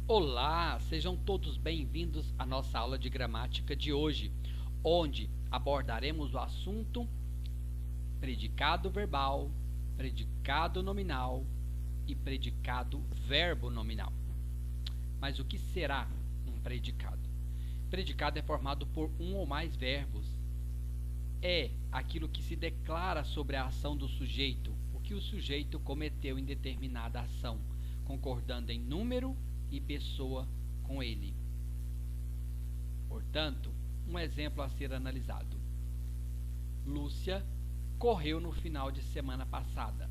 Olá, sejam todos bem-vindos à nossa aula de gramática de hoje, onde abordaremos o assunto predicado verbal, predicado nominal e predicado verbo nominal. Mas o que será um predicado? Predicado é formado por um ou mais verbos. É aquilo que se declara sobre a ação do sujeito, o que o sujeito cometeu em determinada ação, concordando em número e pessoa com ele. Portanto, um exemplo a ser analisado. Lúcia correu no final de semana passada.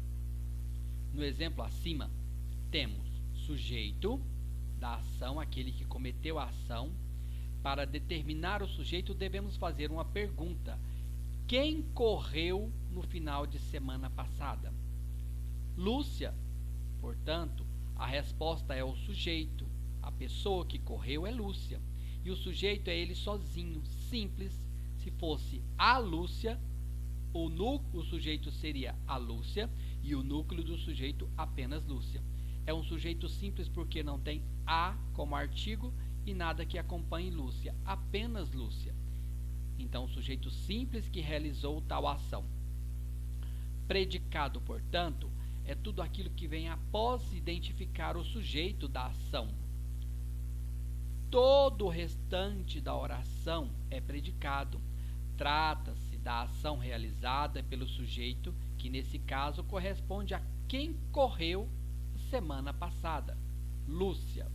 No exemplo acima, temos sujeito da ação, aquele que cometeu a ação. Para determinar o sujeito, devemos fazer uma pergunta: quem correu no final de semana passada? Lúcia. Portanto, a resposta é o sujeito. A pessoa que correu é Lúcia. E o sujeito é ele sozinho, simples. Se fosse a Lúcia, o sujeito seria a Lúcia e o núcleo do sujeito apenas Lúcia. É um sujeito simples porque não tem a como artigo e nada que acompanhe Lúcia, apenas Lúcia. Então, sujeito simples que realizou tal ação. Predicado, portanto, é tudo aquilo que vem após identificar o sujeito da ação. Todo o restante da oração é predicado. Trata-se da ação realizada pelo sujeito, que nesse caso corresponde a quem correu semana passada, Lúcia.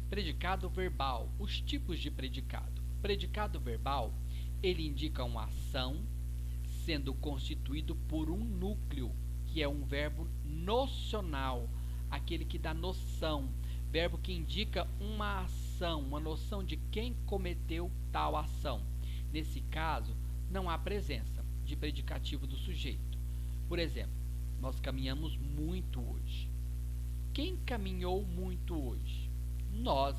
Predicado verbal. Os tipos de predicado. Predicado verbal, ele indica uma ação sendo constituído por um núcleo, que é um verbo nocional, aquele que dá noção, verbo que indica uma ação, uma noção de quem cometeu tal ação. Nesse caso, não há presença de predicativo do sujeito. Por exemplo, nós caminhamos muito hoje. Quem caminhou muito hoje? Nós.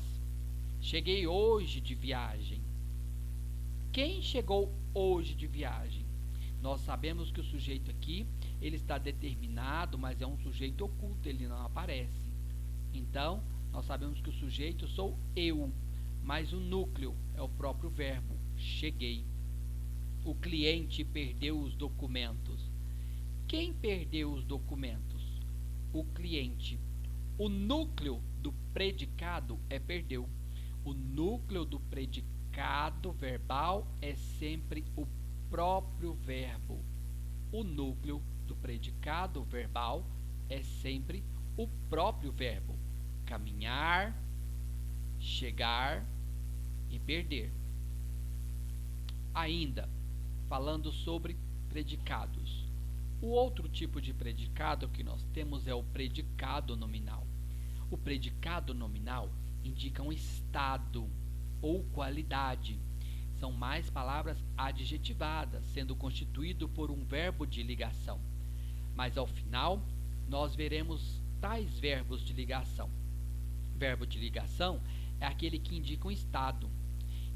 Cheguei hoje de viagem. Quem chegou hoje de viagem? Nós sabemos que o sujeito aqui, ele está determinado, mas é um sujeito oculto, ele não aparece. Então, nós sabemos que o sujeito sou eu, mas o núcleo é o próprio verbo, cheguei. O cliente perdeu os documentos. Quem perdeu os documentos? O cliente. O núcleo do predicado é perdeu. O núcleo do predicado verbal é sempre o próprio verbo. O núcleo do predicado verbal é sempre o próprio verbo. Caminhar, chegar e perder. Ainda, falando sobre predicados. O outro tipo de predicado que nós temos é o predicado nominal. O predicado nominal indica um estado ou qualidade. São mais palavras adjetivadas, sendo constituído por um verbo de ligação. Mas ao final, nós veremos tais verbos de ligação. Verbo de ligação é aquele que indica um estado.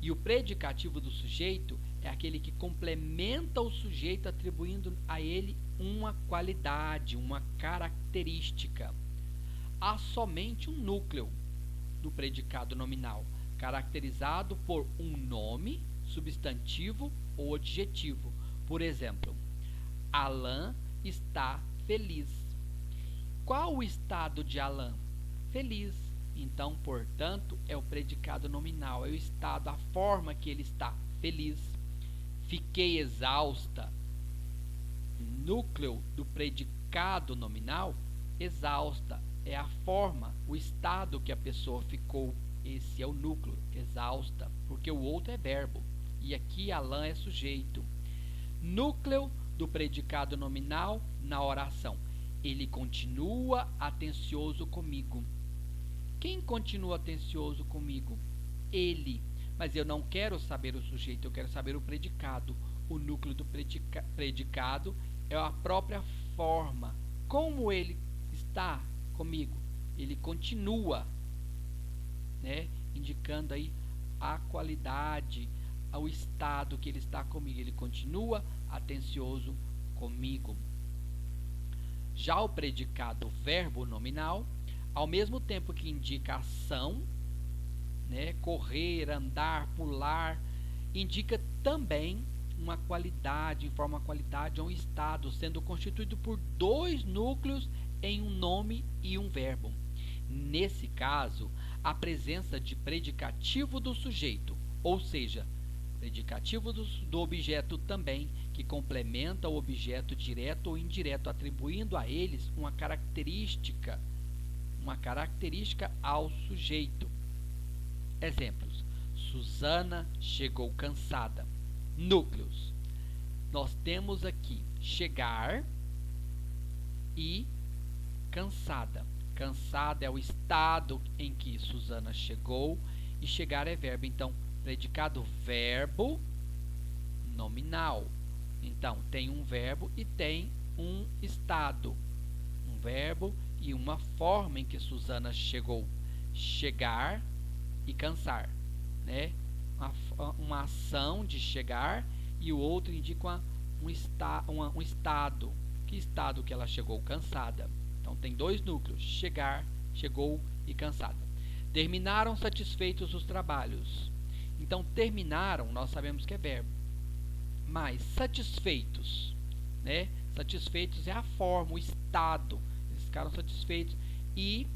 E o predicativo do sujeito é aquele que complementa o sujeito, atribuindo a ele uma qualidade, uma característica. Há somente um núcleo do predicado nominal, caracterizado por um nome, substantivo ou adjetivo. Por exemplo, Alan está feliz. Qual o estado de Alan? Feliz. Então, portanto, é o predicado nominal, é o estado, a forma que ele está, feliz. Fiquei exausta. Núcleo do predicado nominal, exausta, é a forma, o estado que a pessoa ficou. Esse é o núcleo, exausta, porque o outro é verbo. E aqui Alan é sujeito. Núcleo do predicado nominal na oração. Ele continua atencioso comigo. Quem continua atencioso comigo? Ele. Mas eu não quero saber o sujeito, eu quero saber o predicado. O núcleo do predicado é a própria forma. Como ele está comigo? Ele continua, né? Indicando aí a qualidade, o estado que ele está comigo. Ele continua atencioso comigo. Já o predicado verbo nominal, ao mesmo tempo que indica ação, né, correr, andar, pular, indica também uma qualidade, informa uma qualidade ou um estado, sendo constituído por dois núcleos em um nome e um verbo. Nesse caso, a presença de predicativo do sujeito, ou seja, predicativo do objeto também, que complementa o objeto direto ou indireto, atribuindo a eles uma característica ao sujeito. Exemplos: Susana chegou cansada. Núcleos: nós temos aqui chegar e cansada. Cansada é o estado em que Susana chegou e chegar é verbo. Então, predicado verbo nominal. Então, tem um verbo e tem um estado. Um verbo e uma forma em que Susana chegou. Chegar e cansar, né? Uma ação de chegar e o outro indica um estado. Que estado que ela chegou? Cansada. Então tem dois núcleos: chegar, chegou e cansada. Terminaram satisfeitos os trabalhos. Então terminaram, nós sabemos que é verbo. Mas satisfeitos, né? Satisfeitos é a forma, o estado. Eles ficaram satisfeitos. E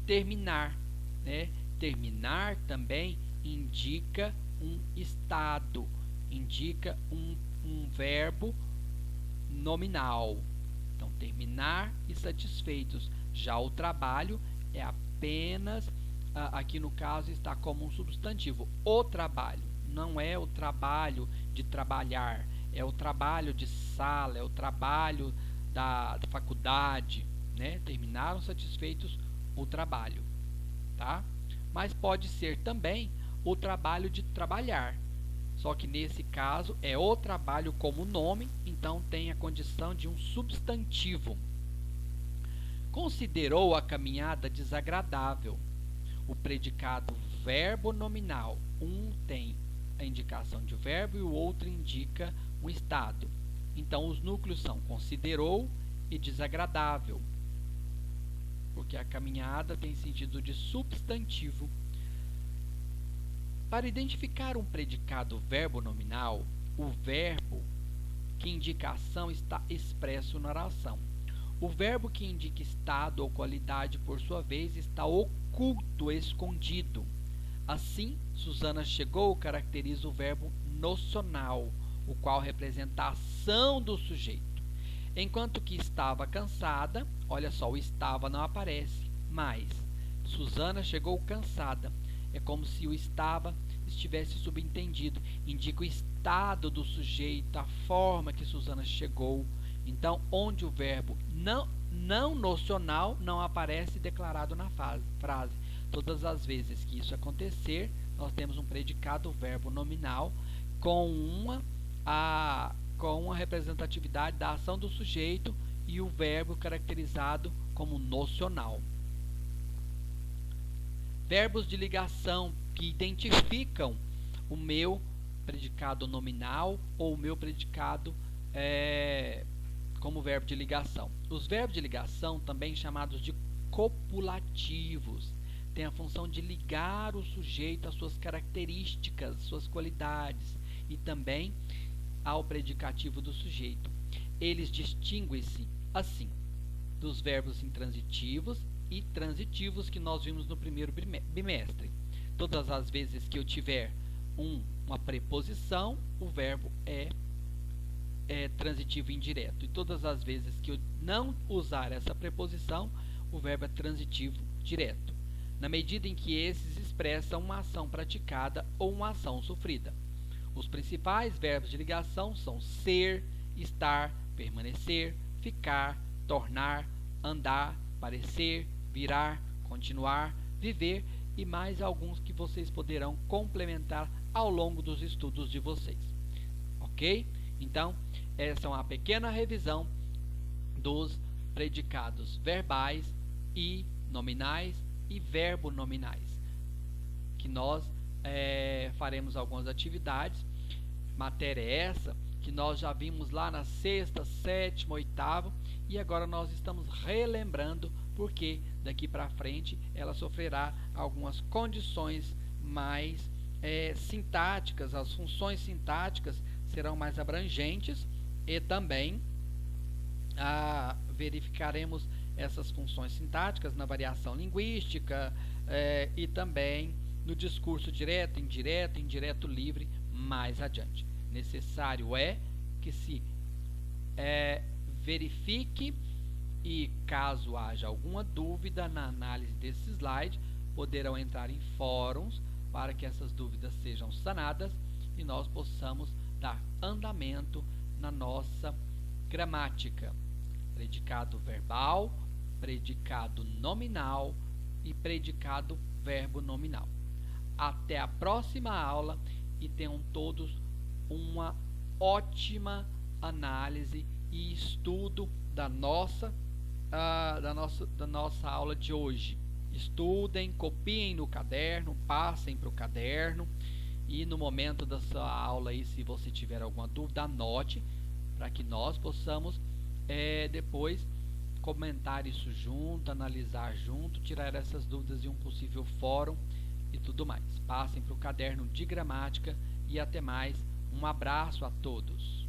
terminar, né? Terminar também indica um estado, indica um verbo nominal. Então, terminar e satisfeitos. Já o trabalho é apenas, aqui no caso, está como um substantivo. O trabalho. Não é o trabalho de trabalhar, é o trabalho de sala, é o trabalho da faculdade, né? Terminaram satisfeitos o trabalho, tá? Mas pode ser também o trabalho de trabalhar. Só que nesse caso é o trabalho como nome, então tem a condição de um substantivo. Considerou a caminhada desagradável. O predicado verbo nominal. Um tem a indicação de verbo e o outro indica um estado. Então os núcleos são considerou e desagradável, porque a caminhada tem sentido de substantivo. Para identificar um predicado verbo nominal, o verbo que indica ação está expresso na oração. O verbo que indica estado ou qualidade, por sua vez, está oculto, escondido. Assim, Susana chegou caracteriza o verbo nocional, o qual representa a ação do sujeito. Enquanto que estava cansada, olha só, o estava não aparece, mas Susana chegou cansada. É como se o estava estivesse subentendido. Indica o estado do sujeito, a forma que Susana chegou. Então, onde o verbo não nocional não aparece declarado na frase. Todas as vezes que isso acontecer, nós temos um predicado verbo nominal com uma representatividade da ação do sujeito e o verbo caracterizado como nocional. Verbos de ligação que identificam o meu predicado nominal ou o meu predicado como verbo de ligação. Os verbos de ligação, também chamados de copulativos, têm a função de ligar o sujeito às suas características, suas qualidades e também ao predicativo do sujeito. Eles distinguem-se, assim, dos verbos intransitivos e transitivos que nós vimos no primeiro bimestre. Todas as vezes que eu tiver uma preposição, o verbo é transitivo indireto. E todas as vezes que eu não usar essa preposição, o verbo é transitivo direto, na medida em que esses expressam uma ação praticada ou uma ação sofrida. Os principais verbos de ligação são ser, estar, permanecer, ficar, tornar, andar, parecer, virar, continuar, viver e mais alguns que vocês poderão complementar ao longo dos estudos de vocês. Ok? Então, essa é uma pequena revisão dos predicados verbais e nominais e verbo-nominais, que nós faremos algumas atividades. Matéria essa que nós já vimos lá na sexta, sétima, oitava e agora nós estamos relembrando porque daqui para frente ela sofrerá algumas condições mais sintáticas, as funções sintáticas serão mais abrangentes e também verificaremos essas funções sintáticas na variação linguística e também no discurso direto, indireto, indireto livre mais adiante. Necessário é que se verifique e caso haja alguma dúvida na análise desse slide, poderão entrar em fóruns para que essas dúvidas sejam sanadas e nós possamos dar andamento na nossa gramática. Predicado verbal, predicado nominal e predicado verbo nominal. Até a próxima aula e tenham todos uma ótima análise e estudo da nossa aula de hoje. Estudem, copiem no caderno, passem para o caderno e no momento da sua aula aí, se você tiver alguma dúvida, anote para que nós possamos depois comentar isso junto, analisar junto, tirar essas dúvidas de um possível fórum e tudo mais. Passem para o caderno de gramática e até mais. Um abraço a todos.